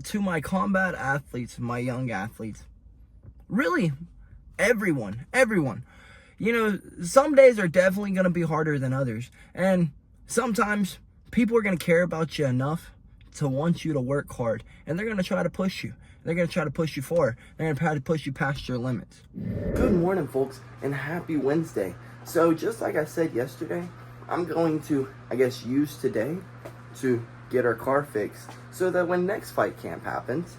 to my combat athletes, my young athletes, really everyone, you know, some days are definitely going to be harder than others. And sometimes people are going to care about you enough to want you to work hard. And they're going to try to push you. They're going to try to push you forward. They're going to try to push you past your limits. Good morning, folks, and happy Wednesday. So just like I said yesterday, I'm going to, I guess, use today to get our car fixed so that when next fight camp happens,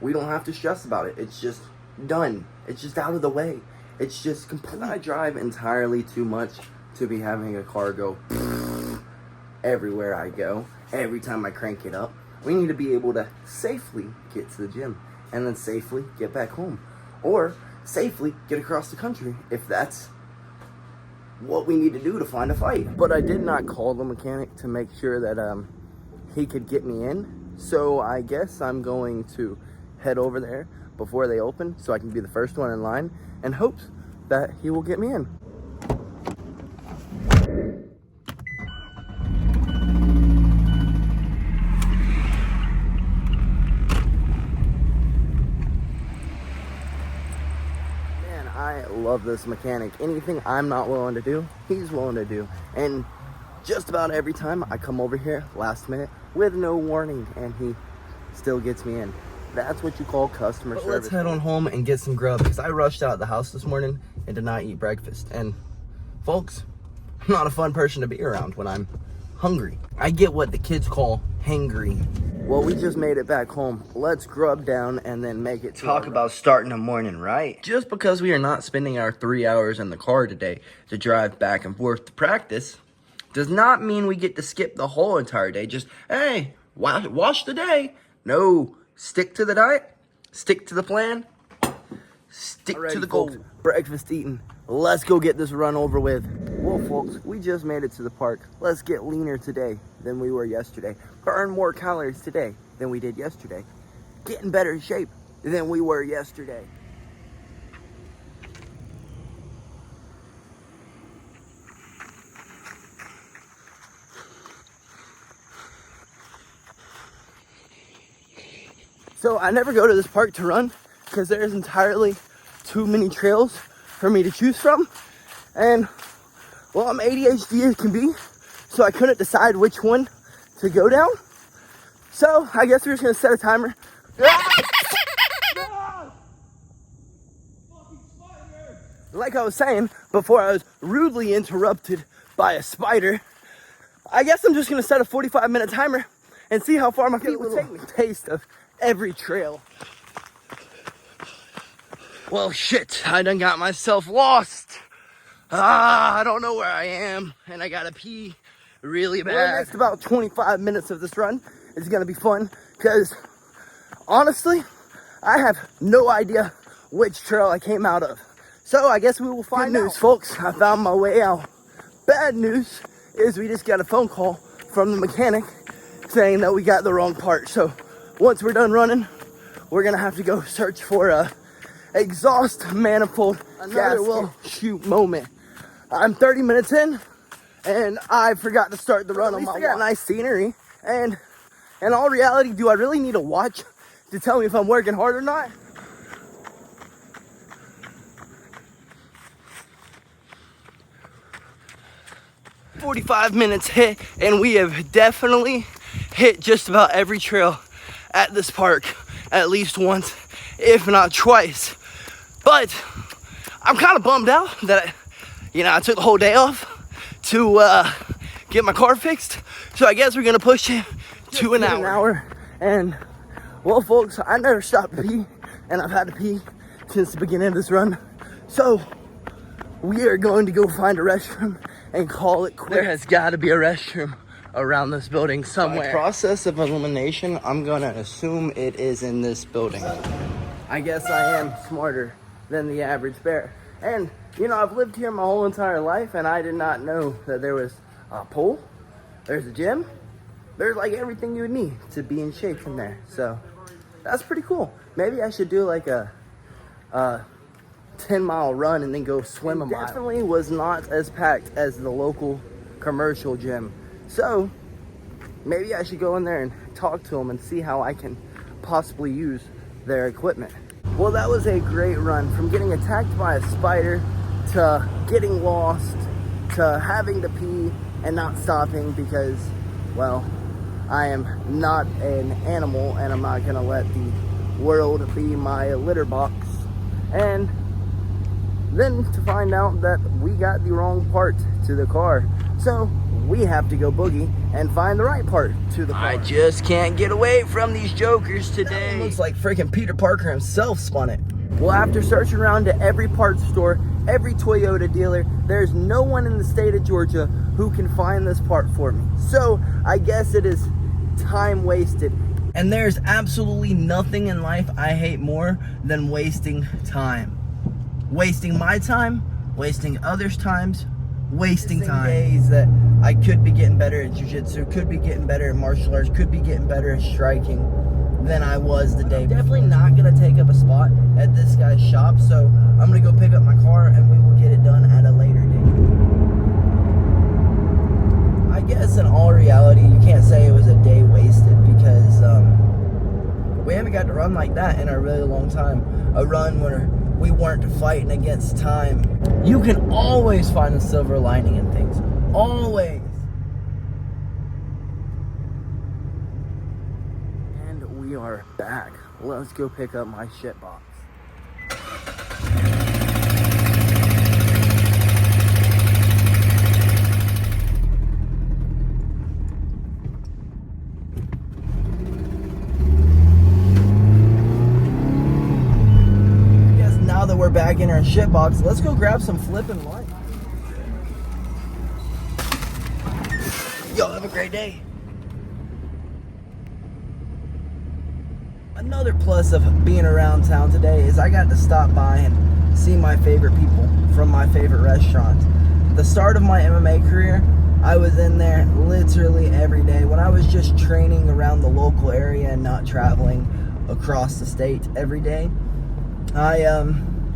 we don't have to stress about it. It's just done. It's just out of the way. It's just complete. I drive entirely too much to be having a car go everywhere I go, every time I crank it up. We need to be able to safely get to the gym and then safely get back home, or safely get across the country if that's what we need to do to find a fight. But I did not call the mechanic to make sure that he could get me in, so I guess I'm going to head over there before they open so I can be the first one in line and hopes that he will get me in. Man, I love this mechanic. Anything I'm not willing to do, he's willing to do. And just about every time I come over here last minute with no warning and he still gets me in. That's what you call customer service. Let's head on home and get some grub because I rushed out of the house this morning and did not eat breakfast. And folks, I'm not a fun person to be around when I'm hungry. I get what the kids call hangry. Well, we just made it back home. Let's grub down and then make it. Talk about starting a morning right. Just because we are not spending our 3 hours in the car today to drive back and forth to practice does not mean we get to skip the whole entire day. Just, hey, wash the day. No. Stick to the diet, stick to the plan, stick to the goal. Breakfast eaten. Let's go get this run over with. Well, folks, we just made it to the park. Let's get leaner today than we were yesterday. Burn more calories today than we did yesterday. Get in better shape than we were yesterday. So I never go to this park to run because there's entirely too many trails for me to choose from. And, well, I'm ADHD as can be, so I couldn't decide which one to go down. So I guess we're just going to set a timer. Like I was saying before I was rudely interrupted by a spider, I guess I'm just going to set a 45-minute timer and see how far my feet will take me. Taste of every trail. Well, shit, I done got myself lost. I don't know where I am, and I gotta pee really bad. Well, the next about 25 minutes of this run is gonna be fun, because honestly, I have no idea which trail I came out of. So I guess we will find out. Good news, folks, I found my way out. Bad news is we just got a phone call from the mechanic saying that we got the wrong part. So once we're done running, we're gonna have to go search for a exhaust manifold. Another will shoot moment. I'm 30 minutes in, and I forgot to start the run on my walk. Nice scenery, and in all reality, do I really need a watch to tell me if I'm working hard or not? "45 minutes hit, and we have definitely hit just about every trail at this park at least once, if not twice. But I'm kind of bummed out that I took the whole day off to get my car fixed. So I guess we're gonna push it to an hour. And well, folks, I never stopped to pee, and I've had to pee since the beginning of this run. So we are going to go find a restroom and call it quits. There has got to be a restroom around this building somewhere. By process of elimination, I'm gonna assume it is in this building. I guess I am smarter than the average bear. And I've lived here my whole entire life, and I did not know that there was a pool, there's a gym, there's like everything you would need to be in shape in there. So that's pretty cool. Maybe I should do like a 10-mile run and then go swim a mile. Definitely was not as packed as the local commercial gym. So maybe I should go in there and talk to them and see how I can possibly use their equipment. Well, that was a great run, from getting attacked by a spider to getting lost to having to pee and not stopping because, well, I am not an animal and I'm not going to let the world be my litter box. And then to find out that we got the wrong part to the car. So we have to go boogie and find the right part to the car. I just can't get away from these jokers today. That one looks like freaking Peter Parker himself spun it. Well, after searching around to every parts store, every Toyota dealer, there's no one in the state of Georgia who can find this part for me. So I guess it is time wasted. And there's absolutely nothing in life I hate more than wasting time. Wasting my time, wasting others' times, wasting time. Days that I could be getting better at jiu-jitsu, could be getting better at martial arts, could be getting better at striking than I was the day. Definitely not gonna take up a spot at this guy's shop, so I'm gonna go pick up my car and we will get it done at a later date. I guess in all reality, you can't say it was a day wasted because we haven't got to run like that in a really long time. A run where we weren't fighting against time. You can always find a silver lining in things. Always. And we are back. Let's go pick up my shit box. We're back in our shit box. Let's go grab some flipping light. Y'all have a great day. Another plus of being around town today is I got to stop by and see my favorite people from my favorite restaurants. The start of my MMA career, I was in there literally every day. When I was just training around the local area and not traveling across the state every day,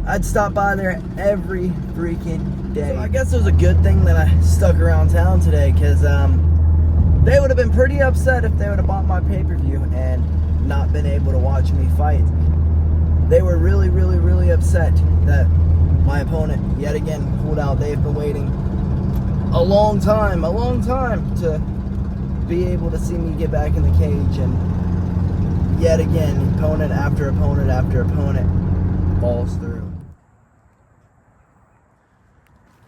I'd stop by there every freaking day. So I guess it was a good thing that I stuck around town today, because they would have been pretty upset if they would have bought my pay-per-view and not been able to watch me fight. They were really, really, really upset that my opponent yet again pulled out. They've been waiting a long time to be able to see me get back in the cage, and yet again, opponent after opponent after opponent falls through.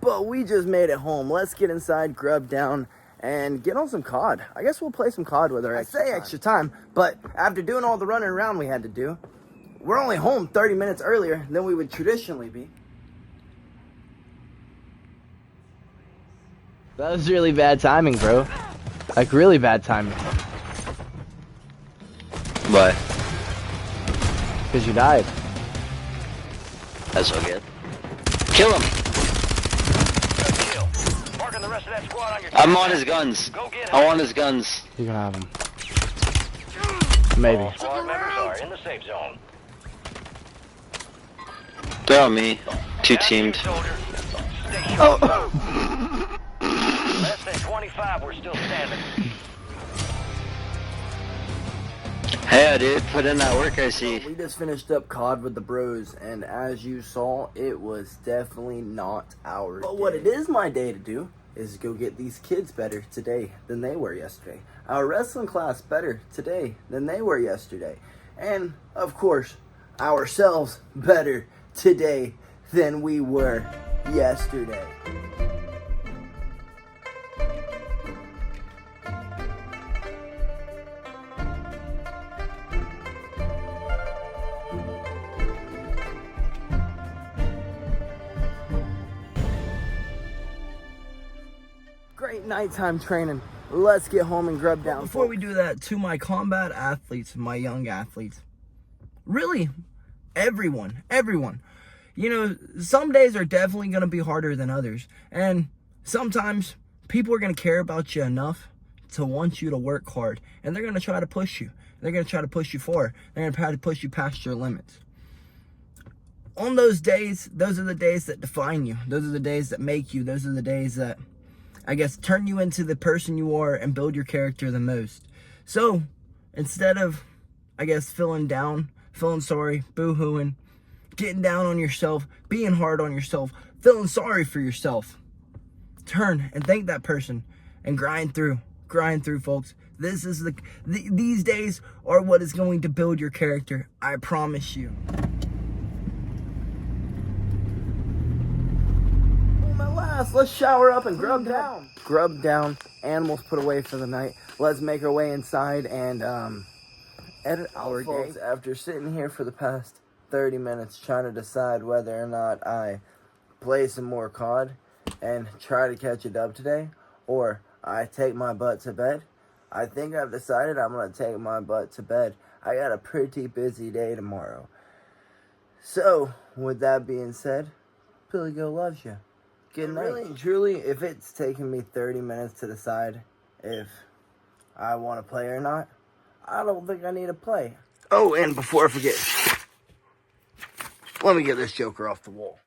But we just made it home. Let's get inside, grub down, and get on some COD. I guess we'll play some COD with our extra time. But after doing all the running around we had to do, we're only home 30 minutes earlier than we would traditionally be. That was really bad timing, bro. Like, really bad timing. Why? Because you died. That's so good. Kill him! Marking the rest of that squad on your I'm on his guns. I want his guns. You can have them. Maybe. All squad members are in the safe zone. They're on me. Two teamed. Oh. Less than 25, we're still standing. Hey, dude, put in that work, I see. We just finished up COD with the bros, and as you saw, it was definitely not our day. What it is my day to do is go get these kids better today than they were yesterday. Our wrestling class better today than they were yesterday. And, of course, ourselves better today than we were yesterday. Great nighttime training. Let's get home and grub down. Before we do that, to my combat athletes, my young athletes, really, everyone. You know, some days are definitely going to be harder than others. And sometimes people are going to care about you enough to want you to work hard. And they're going to try to push you. They're going to try to push you forward. They're going to try to push you past your limits. On those days, those are the days that define you. Those are the days that make you. Those are the days that, I guess, turn you into the person you are and build your character the most. So, instead of, I guess, feeling down, feeling sorry, boo-hooing, getting down on yourself, being hard on yourself, feeling sorry for yourself, turn and thank that person and grind through, folks. This is these days are what is going to build your character. I promise you. Let's shower up and grub down. Grub down, animals put away for the night. Let's make our way inside and edit our day. After sitting here for the past 30 minutes trying to decide whether or not I play some more COD and try to catch a dub today, or I take my butt to bed, I think I've decided I'm going to take my butt to bed. I got a pretty busy day tomorrow. So, with that being said, Billy Go loves you. Good night. Really, truly, if it's taking me 30 minutes to decide if I want to play or not, I don't think I need to play. Oh, and before I forget, let me get this joker off the wall.